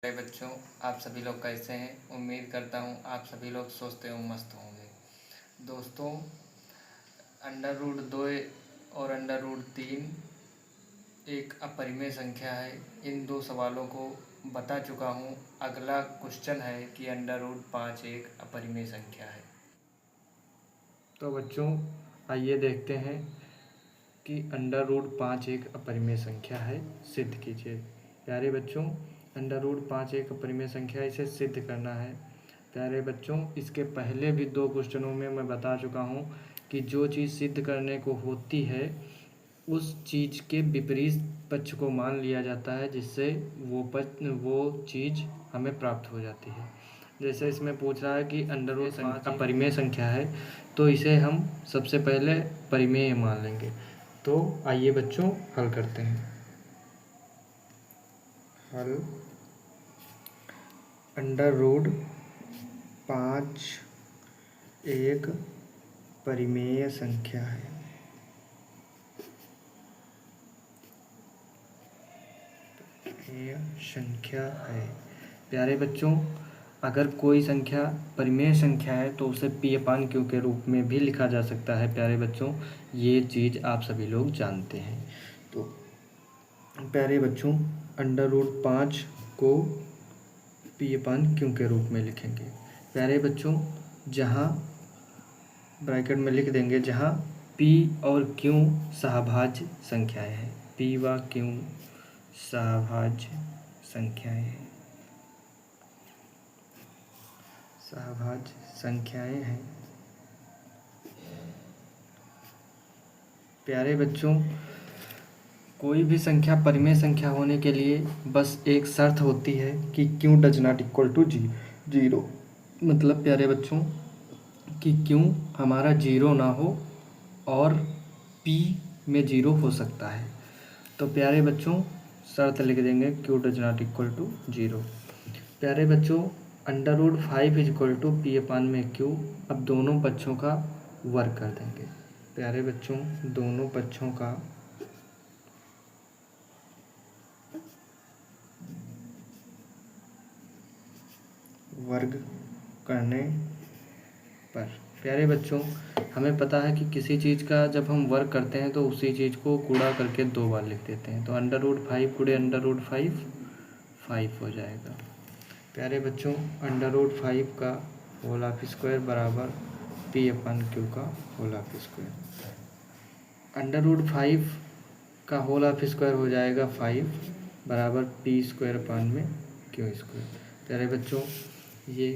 मेरे बच्चों, आप सभी लोग कैसे हैं। उम्मीद करता हूँ आप सभी लोग स्वस्थ एवं मस्त होंगे। दोस्तों, √2 और √3 एक अपरिमेय संख्या है। इन दो सवालों को बता चुका हूँ। अगला क्वेश्चन है कि √5 एक अपरिमेय संख्या है। तो बच्चों, आइए देखते हैं कि √5 एक अपरिमेय संख्या है। सिद्ध कीजिए। प्यारे बच्चों, √5 एक अपरिमेय संख्या, इसे सिद्ध करना है। प्यारे बच्चों, इसके पहले भी 2 क्वेश्चनों में मैं बता चुका हूँ कि जो चीज़ सिद्ध करने को होती है उस चीज़ के विपरीत पक्ष को मान लिया जाता है, जिससे वो चीज़ हमें प्राप्त हो जाती है। जैसे इसमें पूछ रहा है कि √5 अपरिमेय संख्या है, तो इसे हम सबसे पहले परिमेय मान लेंगे। तो आइए बच्चों, हल करते हैं। हल √5 एक परिमेय संख्या है। प्यारे बच्चों, अगर कोई संख्या परिमेय संख्या है तो उसे P/Q के रूप में भी लिखा जा सकता है। प्यारे बच्चों, ये चीज़ आप सभी लोग जानते हैं। तो प्यारे बच्चों, √5 को P/Q के रूप में लिखेंगे। प्यारे बच्चों, जहाँ ब्रैकेट में लिख देंगे जहाँ P और Q सहभाज्य संख्याएं हैं। P व Q सहभाज्य संख्याएं हैं। प्यारे बच्चों, कोई भी संख्या परिमेय संख्या होने के लिए बस एक शर्त होती है कि Q does not equal to 0। मतलब प्यारे बच्चों कि Q हमारा 0 ना हो और P में 0 हो सकता है। तो प्यारे बच्चों, शर्त लिख देंगे Q does not equal to 0। प्यारे बच्चों, √5 इक्वल टू P/Q। अब दोनों पक्षों का वर्ग कर देंगे। प्यारे बच्चों, दोनों पक्षों का वर्ग करने पर, प्यारे बच्चों, हमें पता है कि किसी चीज़ का जब हम वर्ग करते हैं तो उसी चीज़ को गुणा करके 2 बार लिख देते हैं। तो √5 गुणे √5 5 हो जाएगा। प्यारे बच्चों, √5 का होल ऑफ स्क्वायर बराबर P/Q का होल ऑफ स्क्वायर। √5 का होल ऑफ स्क्वायर हो जाएगा 5 बराबर P²/Q²। प्यारे बच्चों, ये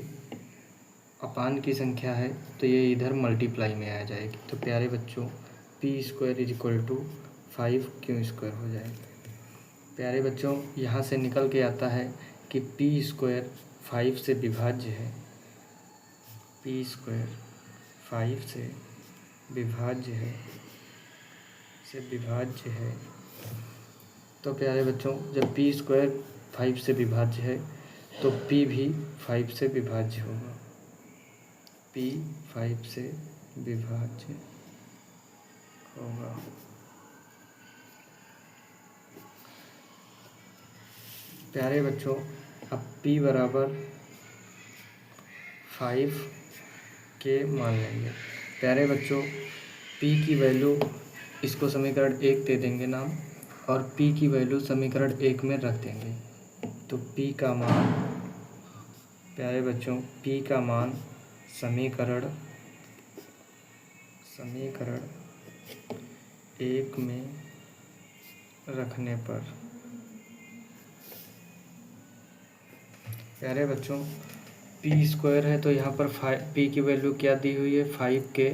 अपान की संख्या है तो ये इधर मल्टीप्लाई में आ जाएगी। तो प्यारे बच्चों, P² = 5Q² हो जाएगा। प्यारे बच्चों, यहाँ से निकल के आता है कि P² 5 से विभाज्य है। P² 5 से विभाज्य है। तो प्यारे बच्चों, जब P² 5 से विभाज्य है तो P भी 5 से विभाज्य होगा। P 5 से विभाज्य होगा। प्यारे बच्चों, अब P बराबर 5 के मान लेंगे। प्यारे बच्चों, P की वैल्यू, इसको समीकरण 1 दे देंगे नाम, और P की वैल्यू समीकरण 1 में रख देंगे। तो P का मान, प्यारे बच्चों, P का मान समीकरण 1 में रखने पर, प्यारे बच्चों, P² है तो यहाँ पर P की वैल्यू क्या दी हुई है 5K,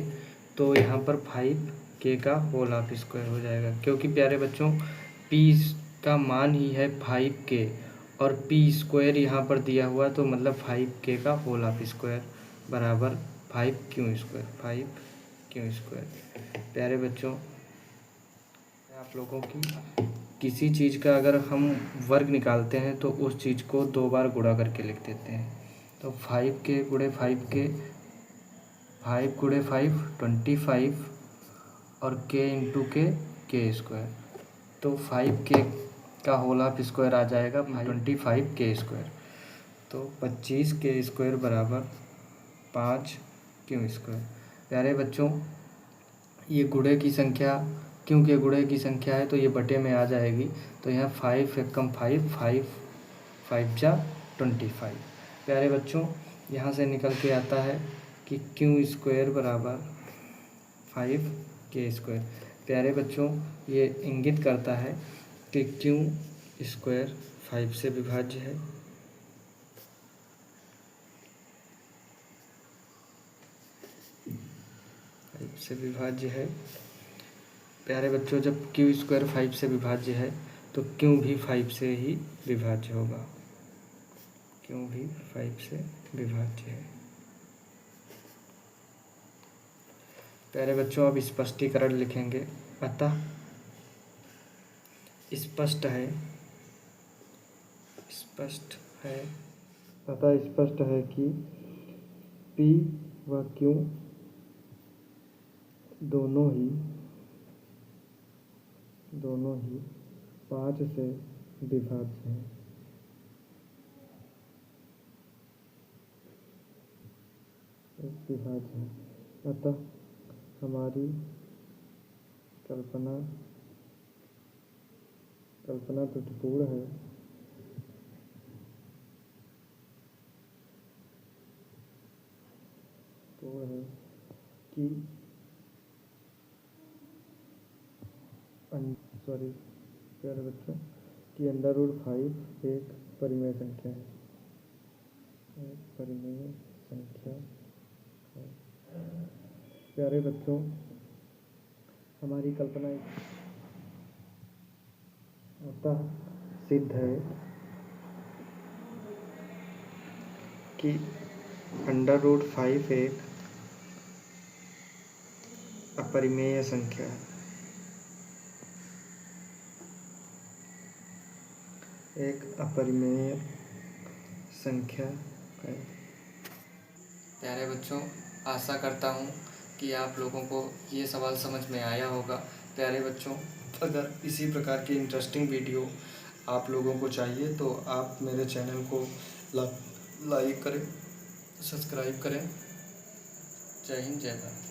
तो यहाँ पर 5K का होल ऑफ स्क्वायर हो जाएगा। क्योंकि प्यारे बच्चों, P का मान ही है 5K और P² यहाँ पर दिया हुआ, तो मतलब 5K का होल ऑफ स्क्वायर बराबर 5Q²। प्यारे बच्चों, आप लोगों की किसी चीज़ का अगर हम वर्ग निकालते हैं तो उस चीज़ को 2 बार गुणा करके लिख देते हैं। तो 5K गुणे 5K, 5 गुणे 5 25 और K × K K²। तो 5K का होल ऑफ स्क्वायर आ जाएगा 25K²। तो 25 के बराबर 5 क्यू स्क्वायर। प्यारे बच्चों, ये गुणे की संख्या, क्योंकि गुणे की संख्या है तो ये बटे में आ जाएगी। तो यहाँ 5 एकम 5, 5 5 जा 25। प्यारे बच्चों, यहाँ से निकल के आता है कि क्यू स्क्वायर बराबर 5 के स्क्वायर। प्यारे बच्चों, ये इंगित करता है कि क्यू स्क्वायर 5 से विभाज्य है। से विभाज्य है। प्यारे बच्चों, जब क्यू स्क्वायर 5 से विभाज्य है तो क्यू भी 5 से ही विभाज्य होगा। क्यू भी 5 से विभाज्य है। प्यारे बच्चों, अब स्पष्टीकरण लिखेंगे। अतः स्पष्ट है कि P व Q दोनों ही 5 से विभाज्य हैं। अतः हमारी कल्पना त्रुटिपूर्ण है। कि प्यारे बच्चों, कि √5 एक परिमेय संख्या है। प्यारे बच्चों, हमारी कल्पना अतः सिद्ध है कि √5 एक अपरिमेय संख्या है। प्यारे बच्चों, आशा करता हूँ कि आप लोगों को ये सवाल समझ में आया होगा। प्यारे बच्चों, अगर इसी प्रकार की इंटरेस्टिंग वीडियो आप लोगों को चाहिए तो आप मेरे चैनल को लाइक करें, सब्सक्राइब करें। जय हिंद, जय भारत।